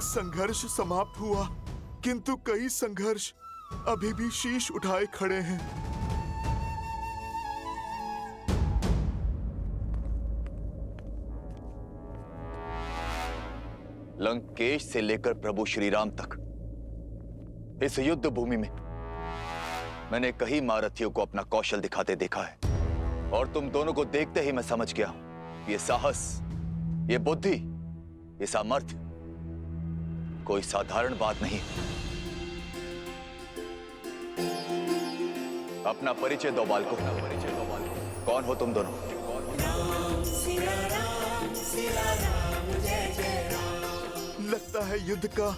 एक संघर्ष समाप्त हुआ, किंतु कई संघर्ष अभी भी शीश उठाए खड़े हैं। लंकेश से लेकर प्रभु श्री राम तक इस युद्ध भूमि में मैंने कई महारथियों को अपना कौशल दिखाते देखा है, और तुम दोनों को देखते ही मैं समझ गया हूं, ये साहस, ये बुद्धि, ये सामर्थ्य कोई साधारण बात नहीं। अपना परिचय दो बालकों, कौन हो तुम दोनों? लगता है युद्ध का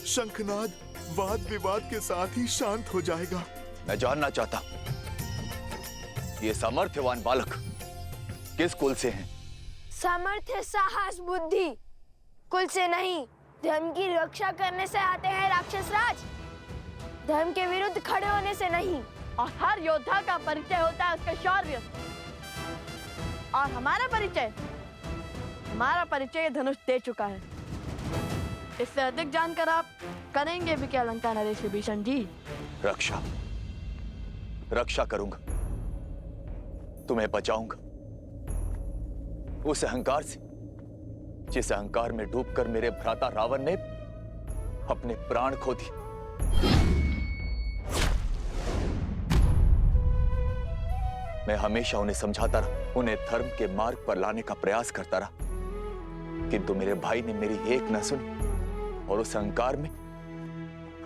शंखनाद वाद विवाद के साथ ही शांत हो जाएगा। मैं जानना चाहता हूं, ये सामर्थ्यवान बालक किस कुल से हैं? सामर्थ्य, साहस, बुद्धि कुल से नहीं, धर्म की रक्षा करने से आते हैं राक्षस राज। धर्म के विरुद्ध खड़े होने से नहीं। और हर योद्धा का परिचय होता है उसके शौर्य। और हमारा परिचय धनुष दे चुका है। इससे अधिक जानकर आप करेंगे भी क्या लंका नरेश विभीषण जी? रक्षा करूंगा, तुम्हें बचाऊंगा उस अहंकार से जिस अहंकार में डूबकर मेरे भ्राता रावण ने अपने प्राण खो दिए। मैं हमेशा उन्हें समझाता रहा, उन्हें धर्म के मार्ग पर लाने का प्रयास करता रहा, किंतु मेरे भाई ने मेरी एक न सुनी और उस अहंकार में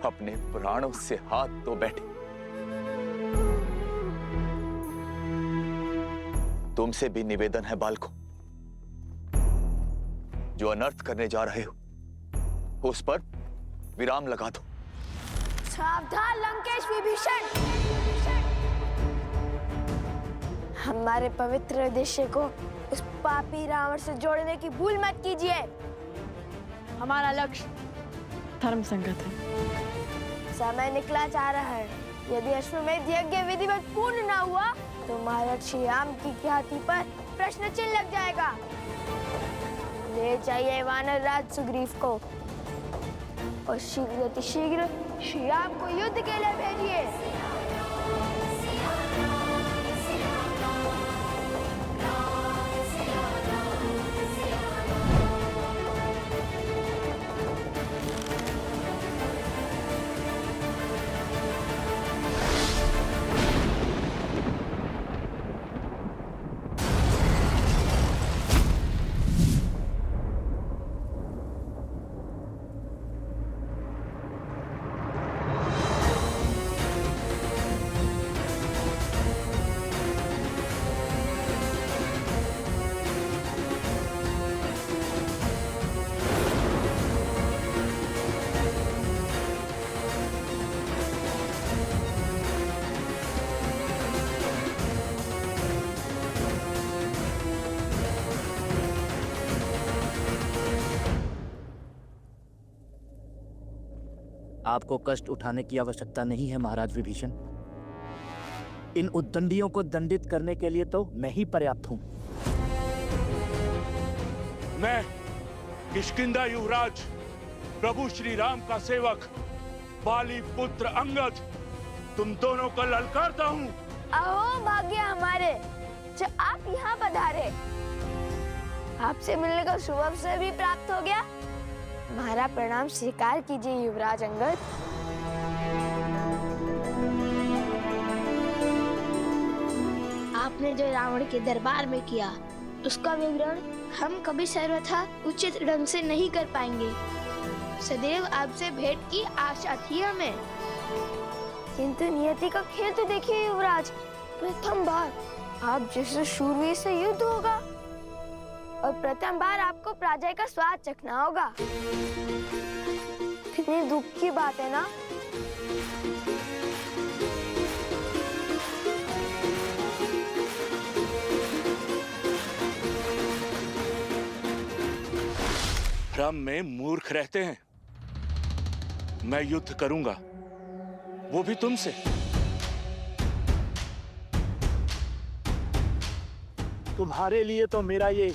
अपने प्राणों से हाथ धो बैठे। तुमसे भी निवेदन है बालकों, जो अनर्थ करने जा रहे हो उस पर विराम लगा दो। सावधान लंकेश विभीषण, हमारे पवित्र उद्देश्य को उस पापी रावण से जोड़ने की भूल मत कीजिए। हमारा लक्ष्य धर्म संगत है। समय निकला जा रहा है। यदि अश्वमेध यज्ञ विधिवत पूर्ण न हुआ तो महर्षि राम की ख्याति पर प्रश्न चिन्ह लग जाएगा। ले जाइए वानर राज सुग्रीव को और शीघ्र अतिशीघ्र श्री राम को युद्ध के लिए भेजिए। आपको कष्ट उठाने की आवश्यकता नहीं है महाराज विभीषण। इन उद्दंडियों को दंडित करने के लिए तो मैं ही पर्याप्त हूं। मैं किष्किंधा युवराज प्रभु श्री राम का सेवक बाली पुत्र अंगद तुम दोनों को ललकारता हूं। अहो भाग्य हमारे जो आप यहाँ पधारे। आपसे मिलने का शुभ अवसर भी प्राप्त हो गया। हमारा प्रणाम स्वीकार कीजिए युवराज अंगद। आपने जो रावण के दरबार में किया उसका विवरण हम कभी सर्वथा उचित ढंग से नहीं कर पाएंगे। सदैव आपसे भेंट की आशा थी हमें, किंतु नियति का खेल तो देखिए युवराज। प्रथम बार आप जैसे शूरवीर से युद्ध होगा और प्रथम बार आपको पराजय का स्वाद चखना होगा। कितनी दुख की बात है ना। भ्रम में मूर्ख रहते हैं। मैं युद्ध करूंगा, वो भी तुमसे। तुम्हारे लिए तो मेरा ये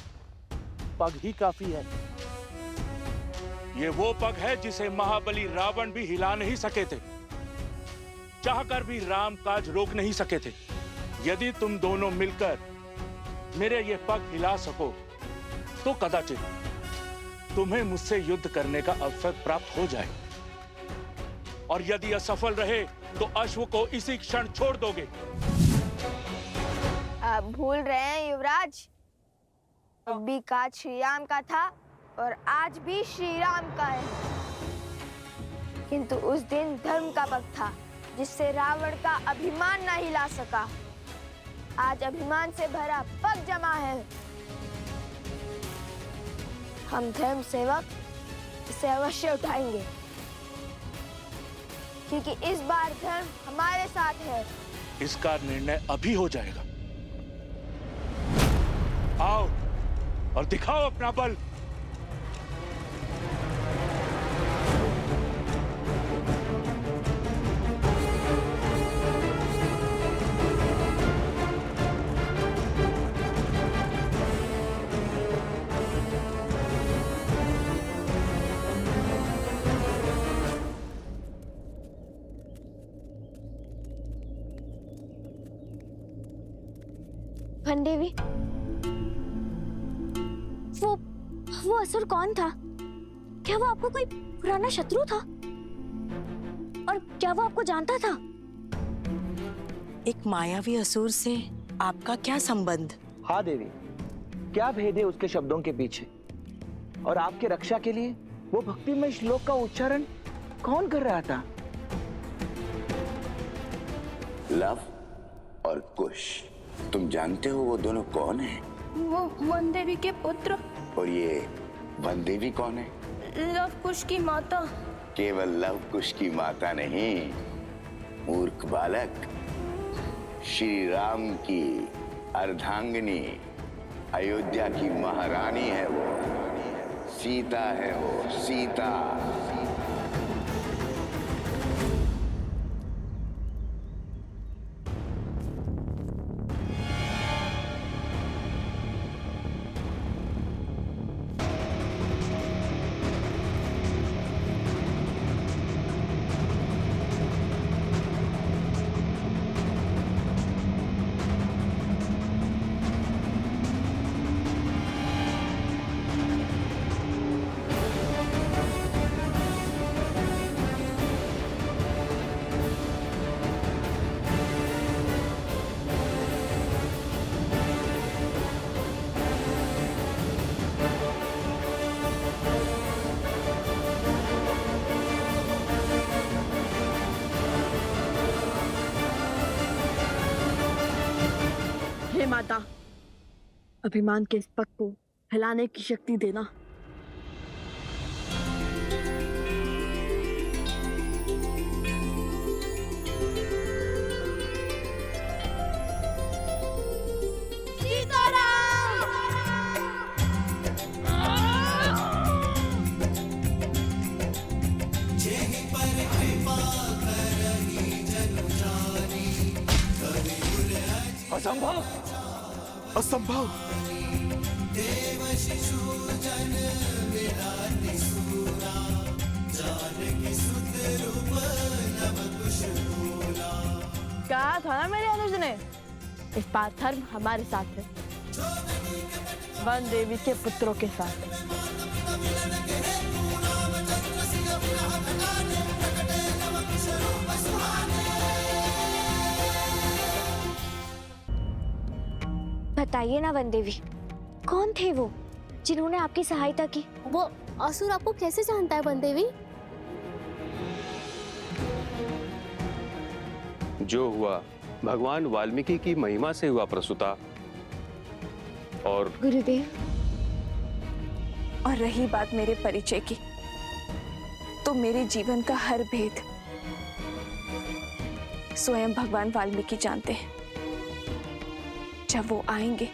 पग ही काफी है। ये वो पग है जिसे महाबली रावण भी हिला नहीं सके थे। चाहकर भी राम काज रोक नहीं सके थे। यदि तुम दोनों मिलकर मेरे ये पग हिला सको तो कदाचित तुम्हें मुझसे युद्ध करने का अवसर प्राप्त हो जाए, और यदि असफल रहे तो अश्व को इसी क्षण छोड़ दोगे। आप भूल रहे हैं युवराज, अब भी काज श्री राम का था और आज भी श्री राम का है। किंतु उस दिन धर्म का पग था जिससे रावण का अभिमान न हिला सका। आज अभिमान से भरा पग जमा है। हम धर्म सेवक इसे अवश्य उठाएंगे, क्योंकि इस बार धर्म हमारे साथ है। इसका निर्णय अभी हो जाएगा। आओ और दिखाओ अपना बल। वनदेवी, वो असुर कौन था? क्या वो आपको कोई पुराना शत्रु था? और क्या वो आपको जानता था? एक मायावी असुर से आपका क्या संबंध? हाँ देवी, क्या भेद है उसके शब्दों के पीछे? और आपके रक्षा के लिए वो भक्तिमय श्लोक का उच्चारण कौन कर रहा था? लव और कुश, तुम जानते हो वो दोनों कौन हैं? वो वनदेवी के पुत्र। और ये वनदेवी कौन है? लव कुश की माता। केवल लव कुश की माता नहीं, मूर्ख बालक, श्री राम की अर्धांगिनी, अयोध्या की महारानी है वो, सीता है वो, सीता। हे माता, अभिमान के इस पग को हिलाने की शक्ति देना। असंभव, असंभव। कहा था ना मेरे अनुज ने, इस बार धर्म हमारे साथ है, वन देवी के पुत्रों के साथ। बताइए ना वनदेवी, कौन थे वो जिन्होंने आपकी सहायता की? वो असुर आपको कैसे जानता है वनदेवी? जो हुआ भगवान वाल्मीकि की महिमा से हुआ प्रसूता। और गुरुदेव, और रही बात मेरे परिचय की, तो मेरे जीवन का हर भेद स्वयं भगवान वाल्मीकि जानते हैं। जब वो आएंगे,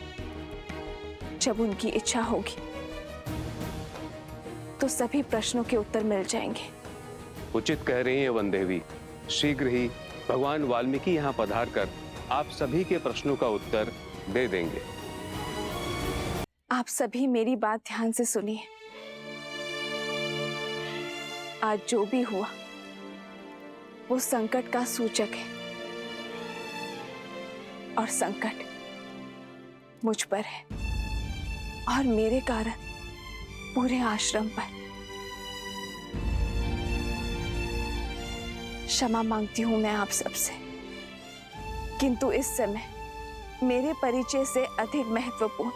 जब उनकी इच्छा होगी, तो सभी प्रश्नों के उत्तर मिल जाएंगे। उचित कह रही हैं वनदेवी, शीघ्र ही भगवान वाल्मीकि यहाँ पधार कर आप सभी के प्रश्नों का उत्तर दे देंगे। आप सभी मेरी बात ध्यान से सुनिए। आज जो भी हुआ वो संकट का सूचक है, और संकट मुझ पर है और मेरे कारण पूरे आश्रम पर। क्षमा मांगती हूं मैं आप सबसे, किंतु इस समय मेरे परिचय से अधिक महत्वपूर्ण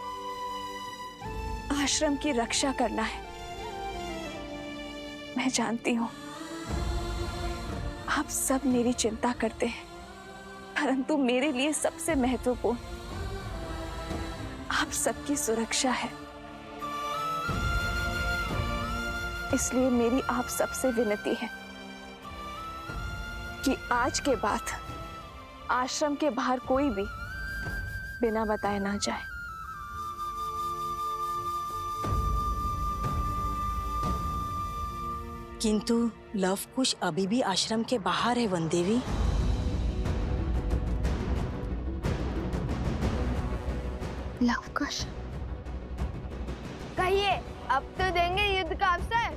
आश्रम की रक्षा करना है। मैं जानती हूं आप सब मेरी चिंता करते हैं, परंतु मेरे लिए सबसे महत्वपूर्ण आप सबकी सुरक्षा है। इसलिए मेरी आप सबसे विनती है कि आज के बाद आश्रम के बाहर कोई भी बिना बताए ना जाए। किंतु लव कुश अभी भी आश्रम के बाहर है वन देवी। लव कुश, कहिए अब तो देंगे युद्ध का अवसर।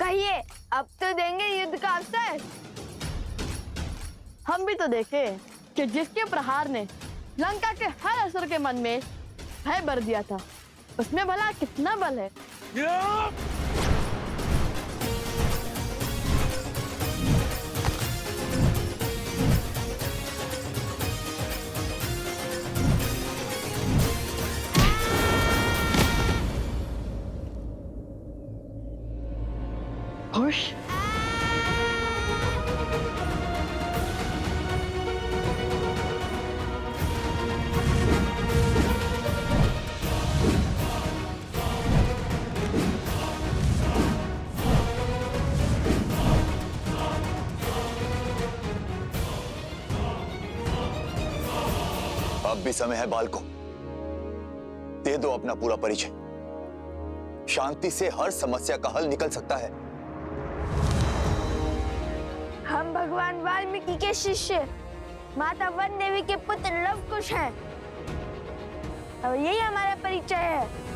कहिए अब तो देंगे युद्ध का अवसर। हम भी तो देखे कि जिसके प्रहार ने लंका के हर असुर के मन में भय भर दिया था, उसमें भला कितना बल है। खुश अब भी समय है बालको, दे दो अपना पूरा परिचय। शांति से हर समस्या का हल निकल सकता है। हम भगवान वाल्मीकि के शिष्य माता वन देवी के पुत्र लव कुश हैं, और यही हमारा परिचय है।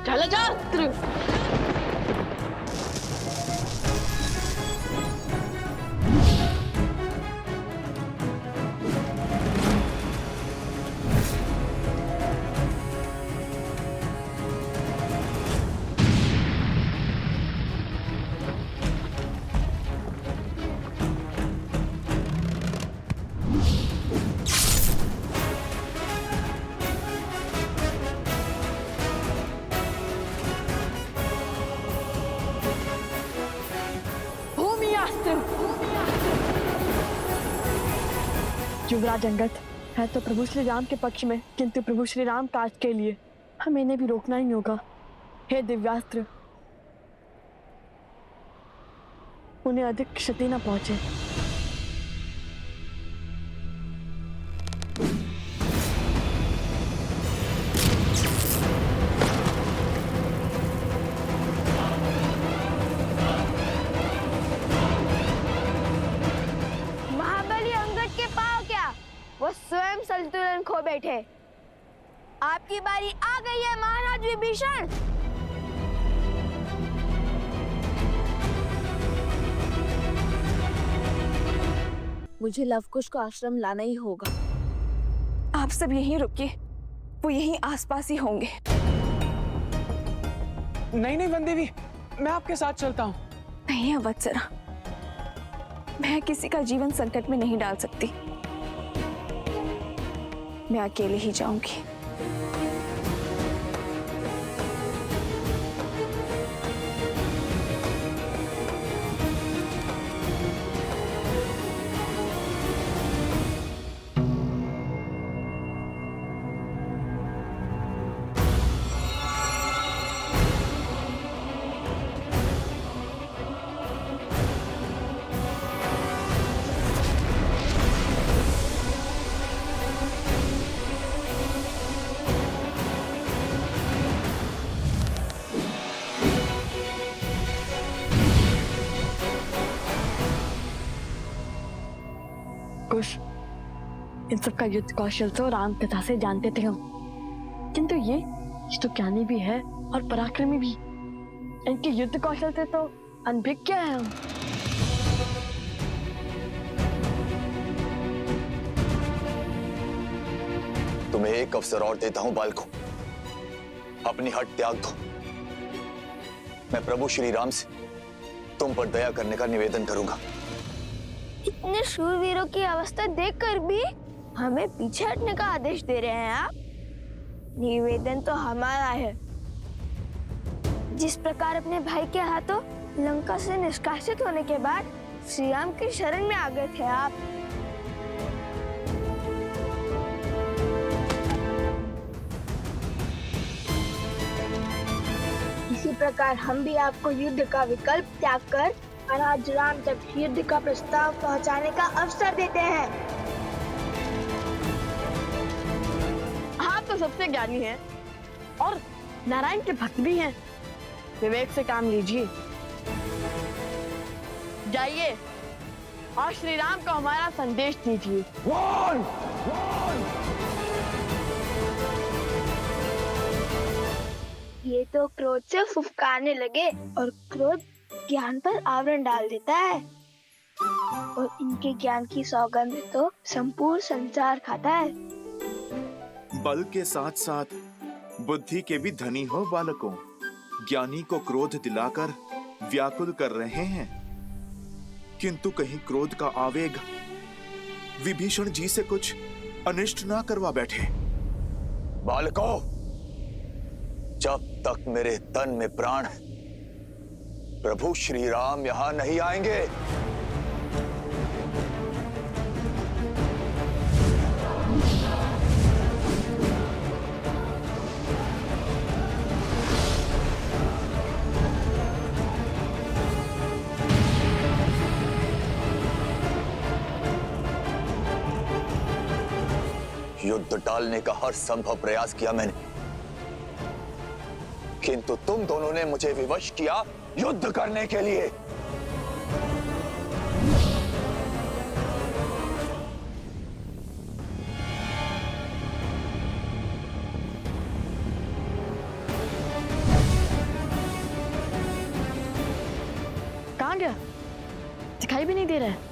जलजास्त्र। युवराज अंगद है तो प्रभु श्री राम के पक्ष में, किंतु प्रभु श्री राम काज के लिए हमें इन्हें भी रोकना ही होगा। हे दिव्यास्त्र, उन्हें अधिक क्षति न पहुंचे। वो स्वयं संतुलन खो बैठे। आपकी बारी आ गई है महाराज विभीषण। मुझे लवकुश को आश्रम लाना ही होगा। आप सब यहीं रुकिए, वो यहीं आसपास ही होंगे। नहीं नहीं वन देवी, मैं आपके साथ चलता हूँ। नहीं अवत्सरा, मैं किसी का जीवन संकट में नहीं डाल सकती। मैं अकेले ही जाऊंगी। कुश, इन सब का युद्ध कौशल तो राम कथा से जानते थे हम, किंतु ये तो ज्ञानी भी है और पराक्रमी भी। इनके युद्ध कौशल से तो अनभिज्ञ है हम। तुम्हें एक अवसर और देता हूं बालकों, अपनी हट त्याग दो। मैं प्रभु श्री राम से तुम पर दया करने का निवेदन करूंगा। इतने शूरवीरों की अवस्था देखकर भी हमें पीछे हटने का आदेश दे रहे हैं आप? निवेदन तो हमारा है। जिस प्रकार अपने भाई के हाथों लंका से निष्कासित होने के बाद श्री राम की शरण में आ गए थे आप, इसी प्रकार हम भी आपको युद्ध का विकल्प त्याग कर महाराज राम तक युद्ध का प्रस्ताव पहुंचाने का अवसर देते हैं। आप तो सबसे ज्ञानी हैं और नारायण के भक्त भी हैं। विवेक से काम लीजिए। जाइए और श्री राम को हमारा संदेश दीजिए। ये तो क्रोध से फुफकारने लगे और क्रोध ज्ञान पर आवरण डाल देता है और इनके ज्ञान की सौगंध तो संपूर्ण संसार खाता है। बल के साथ साथ बुद्धि के भी धनी हो बालकों। ज्ञानी को क्रोध दिलाकर व्याकुल कर रहे हैं, किंतु कहीं क्रोध का आवेग विभीषण जी से कुछ अनिष्ट ना करवा बैठे। बालकों, जब तक मेरे तन में प्राण है, प्रभु श्री राम यहां नहीं आएंगे। युद्ध टालने का हर संभव प्रयास किया मैंने, किंतु तुम दोनों ने मुझे विवश किया युद्ध करने के लिए। कहाँ गया? दिखाई भी नहीं दे रहा है।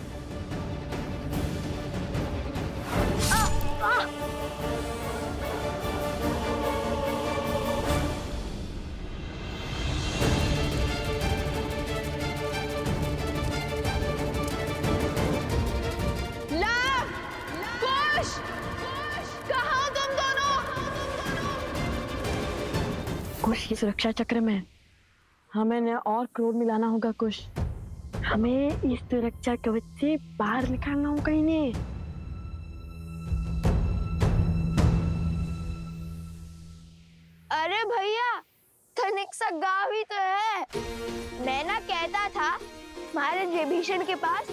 कुश की सुरक्षा चक्र में हमें न और क्रोध मिलाना होगा। कुश, हमें इस सुरक्षा कवच से बाहर निकालना होगा इन्हें। अरे भैया, तनिक सा गाँव ही तो है। मैं ना कहता था महाराज विभीषण के पास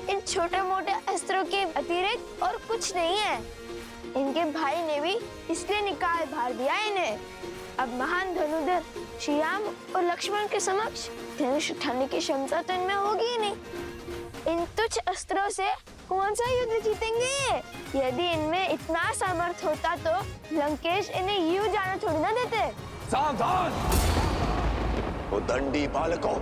इन छोटे मोटे अस्त्रों के अतिरिक्त और कुछ नहीं है। इनके भाई ने भी इसलिए निकाल भार दिया इन्हें। अब महान धनुधर श्री राम और लक्ष्मण के समक्ष धनुष उठाने की क्षमता तो इनमें होगी ही नहीं। इन तुच्छ अस्त्रों से कौन सा युद्ध जीतेंगे? यदि इनमें इतना सामर्थ्य होता तो लंकेश इन्हें यूं जाना थोड़ी ना देते। सावधान! वो दंडी बालकों,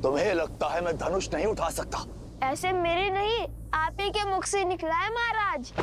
तुम्हें लगता है मैं धनुष नहीं उठा सकता? ऐसे मेरे नहीं, आप ही के मुख से निकला है महाराज।